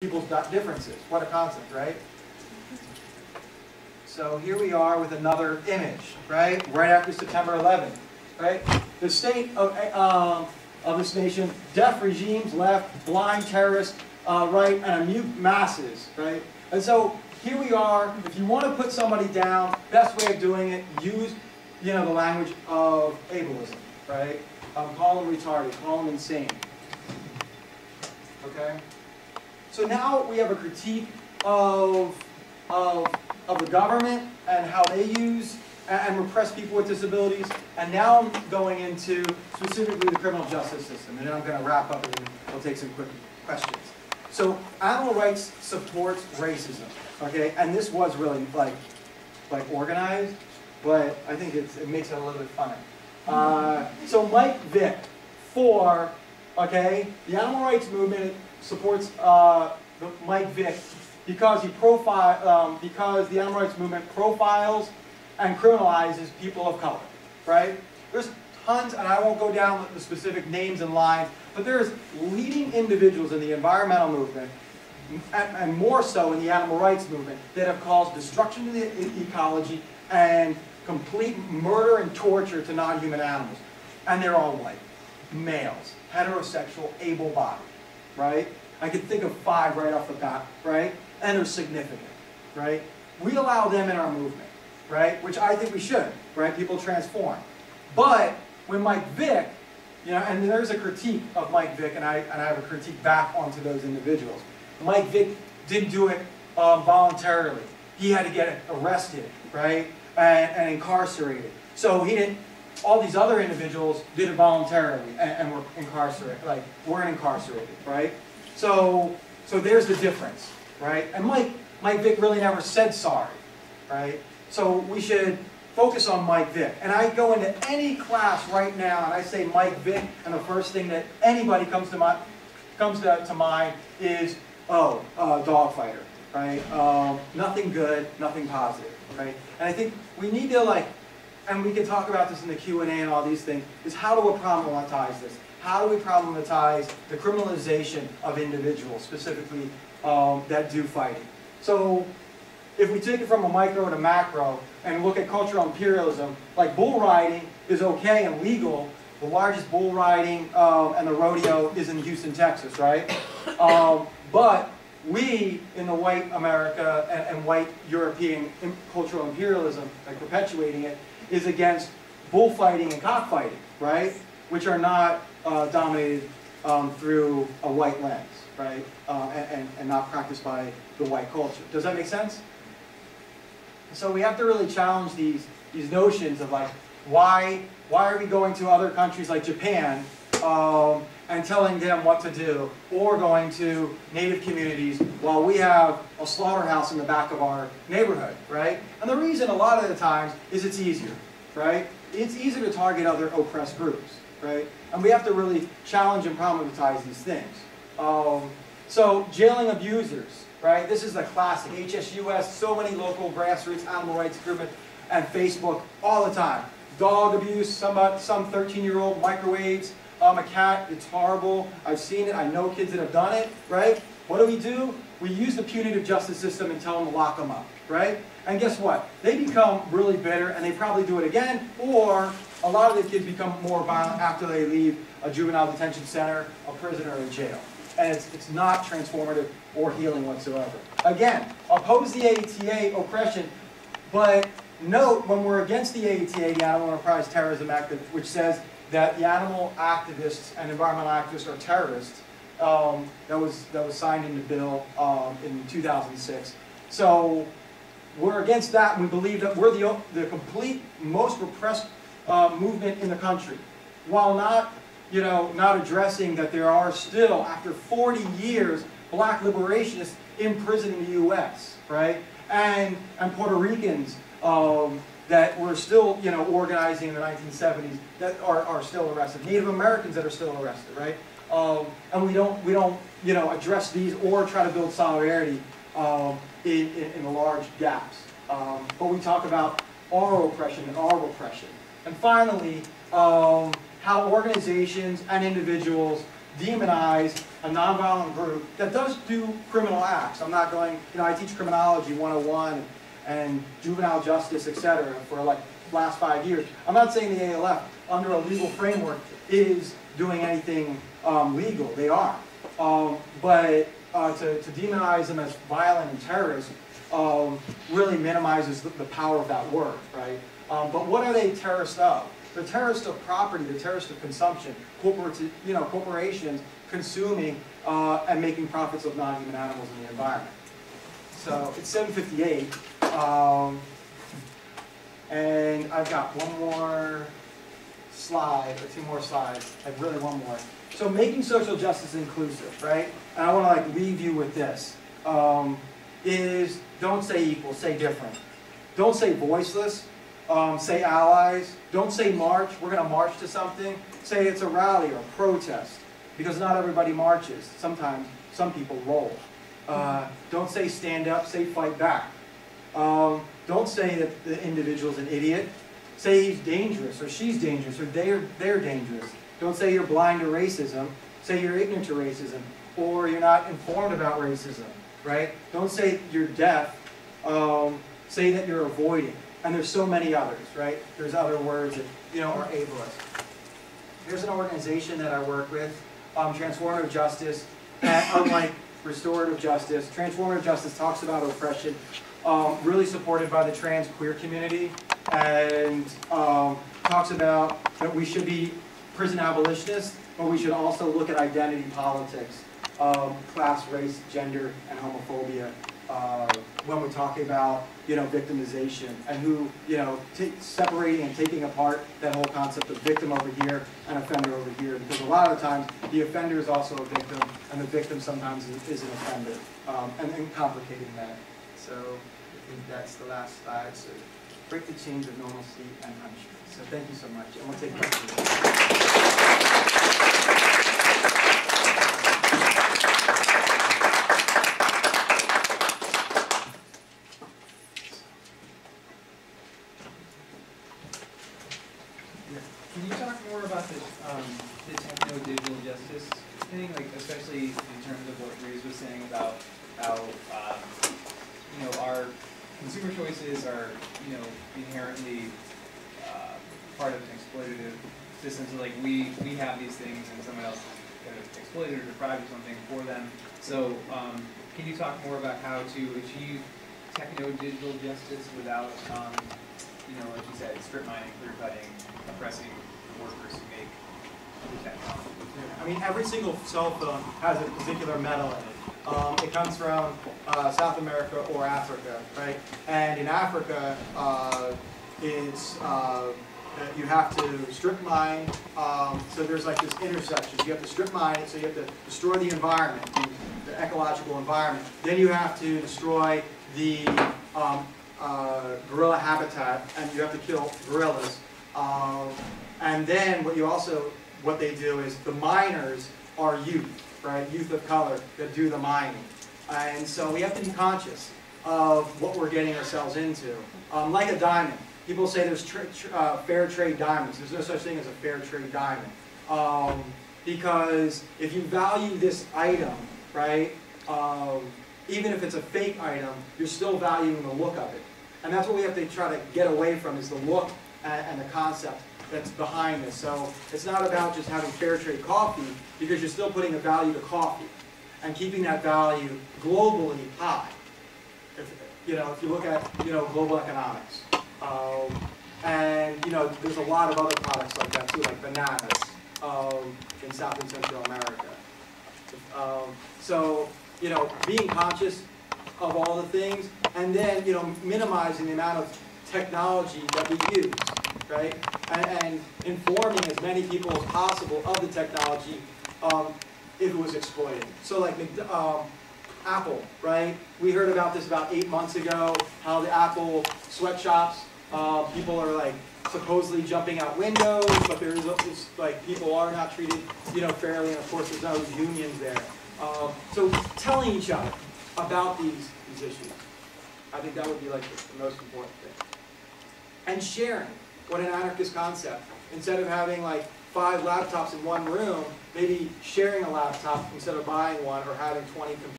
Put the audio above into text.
people's differences. What a concept, right? So here we are with another image, right? Right after September 11th, right? The state of this nation, deaf regimes, left, blind terrorists, right, and a mute masses, right? And so here we are. If you want to put somebody down, best way of doing it, use, the language of ableism, right? Call them retarded, call them insane. Okay? So now we have a critique of the government and how they use and repress people with disabilities. And now I'm going into specifically the criminal justice system. And then I'm going to wrap up and we'll take some quick questions. So animal rights supports racism. Okay? And this was really like organized, but I think it makes it a little bit funny. So Mike Vick for, okay, the animal rights movement supports Mike Vick because because the animal rights movement profiles and criminalizes people of color, right? There's tons, and I won't go down the specific names and lines, but there's leading individuals in the environmental movement, and more so in the animal rights movement, that have caused destruction to the ecology and complete murder and torture to non-human animals. And they're all white, males, heterosexual, able-bodied, right? I could think of 5 right off the bat, right? And they're significant, right? We allow them in our movement, right? Which I think we should, right? People transform. But when Mike Vick, and there's a critique of Mike Vick, and I have a critique back onto those individuals. Mike Vick didn't do it voluntarily. He had to get arrested, right? And incarcerated. So he didn't. All these other individuals did it voluntarily and were incarcerated, weren't incarcerated, right? So there's the difference, right? And Mike Vick really never said sorry, right? So we should focus on Mike Vick. And I go into any class right now and I say Mike Vick, and the first thing that anybody comes to mind is, dogfighter, right? Nothing good, nothing positive, right? And I think we need to and we can talk about this in the Q&A and all these things, is how do we problematize this? How do we problematize the criminalization of individuals, specifically that do fighting? So if we take it from a micro to macro and look at cultural imperialism, like bull riding is okay and legal. The largest bull riding and the rodeo is in Houston, Texas, right? But we, in the white America and white European cultural imperialism, perpetuating it, is against bullfighting and cockfighting, right? Which are not dominated through a white lens, right? And not practiced by the white culture. Does that make sense? So we have to really challenge these notions of why are we going to other countries like Japan and telling them what to do, or going to native communities while we have a slaughterhouse in the back of our neighborhood, right? And the reason a lot of the times is it's easier, right? It's easier to target other oppressed groups, right? And we have to really challenge and problematize these things. So jailing abusers, right? This is the classic. HSUS, so many local grassroots animal rights movement, and Facebook all the time. Dog abuse, some 13-year-old microwaves a cat. It's horrible. I've seen it. I know kids that have done it, right? What do? We use the punitive justice system and tell them to lock them up, right? And guess what? They become really bitter and they probably do it again, or a lot of the kids become more violent after they leave a juvenile detention center, a prison, or a jail. And it's not transformative or healing whatsoever. Again, oppose the ATA oppression, but note when we're against the ATA, the Animal Enterprise Terrorism Act, which says that the animal activists and environmental activists are terrorists, that was signed into bill in 2006. So we're against that, and we believe that we're the complete most repressed movement in the country, while not addressing that there are still, after 40 years, black liberationists in prison in the U.S., right? And Puerto Ricans that were still, organizing in the 1970s that are still arrested. Native Americans that are still arrested, right? And we don't, address these or try to build solidarity in the large gaps. But we talk about our oppression and our repression. And finally, how organizations and individuals demonize a nonviolent group that does do criminal acts. I'm not going, I teach criminology 101 and juvenile justice, etc. for like the last 5 years. I'm not saying the ALF, under a legal framework, is doing anything legal. They are. But to demonize them as violent and terrorist really minimizes the power of that word, right? But what are they terrorists of? They're terrorists of property, they're terrorists of consumption, corporations consuming and making profits of non-human animals in the environment. So it's 7:58, and I've got one more slide, or two more slides, like really one more. So making social justice inclusive, right? And I want to like leave you with this, is don't say equal, say different. Don't say voiceless, say allies. Don't say march, we're going to march to something. Say it's a rally or a protest, because not everybody marches. Sometimes some people roll. Don't say stand up, say fight back. Don't say that the individual's an idiot. Say he's dangerous, or she's dangerous, or they're dangerous. Don't say you're blind to racism. Say you're ignorant to racism, or you're not informed about racism, right? Don't say you're deaf. Say that you're avoiding. And there's so many others, right? There's other words that, are ableist. Here's an organization that I work with, Transformative Justice. And unlike restorative justice, Transformative Justice talks about oppression, really supported by the trans queer community, and talks about that we should be prison abolitionists, but we should also look at identity politics, class, race, gender, and homophobia when we're talking about victimization, and who separating and taking apart that whole concept of victim over here and offender over here, because a lot of the times the offender is also a victim, and the victim sometimes is an offender, and complicating that. So I think that's the last slide. So break the chains of normalcy and punishment. So thank you so much, and we'll take questions. Can you talk more about the techno-digital justice thing, like especially in terms of what Reeves was saying about how our consumer choices are inherently part of an exploitative system. So like we have these things and someone else is kind of exploited or deprived of something for them. So can you talk more about how to achieve techno-digital justice without like you said, strip mining, clear cutting, oppressing the workers who make the technology? I mean, every single cell phone has a particular metal in it. It comes from South America or Africa, right? And in Africa, it's you have to strip mine. So there's like this intersection. You have to strip mine it, so you have to destroy the environment, the ecological environment. Then you have to destroy the gorilla habitat, and you have to kill gorillas. And then what they do is the miners are youth, right? Youth of color that do the mining. And so we have to be conscious of what we're getting ourselves into. Like a diamond. People say there's fair trade diamonds. There's no such thing as a fair trade diamond. Because if you value this item, right, even if it's a fake item, you're still valuing the look of it. And that's what we have to try to get away from, is the look and the concept that's behind this. So it's not about just having fair trade coffee, because you're still putting a value to coffee and keeping that value globally high. If you look at global economics, and there's a lot of other products like that too, like bananas in South and Central America. So being conscious of all the things, and then minimizing the amount of technology that we use, right? And informing as many people as possible of the technology if it was exploited. So like Apple, right? We heard about this about 8 months ago, how the Apple sweatshops, people are like supposedly jumping out windows, but there's like people are not treated fairly, and of course there's no unions there. So telling each other about these issues, I think that would be like the most important thing. And sharing what an anarchist concept, instead of having like 5 laptops in one room, maybe sharing a laptop instead of buying one or having 20 computers.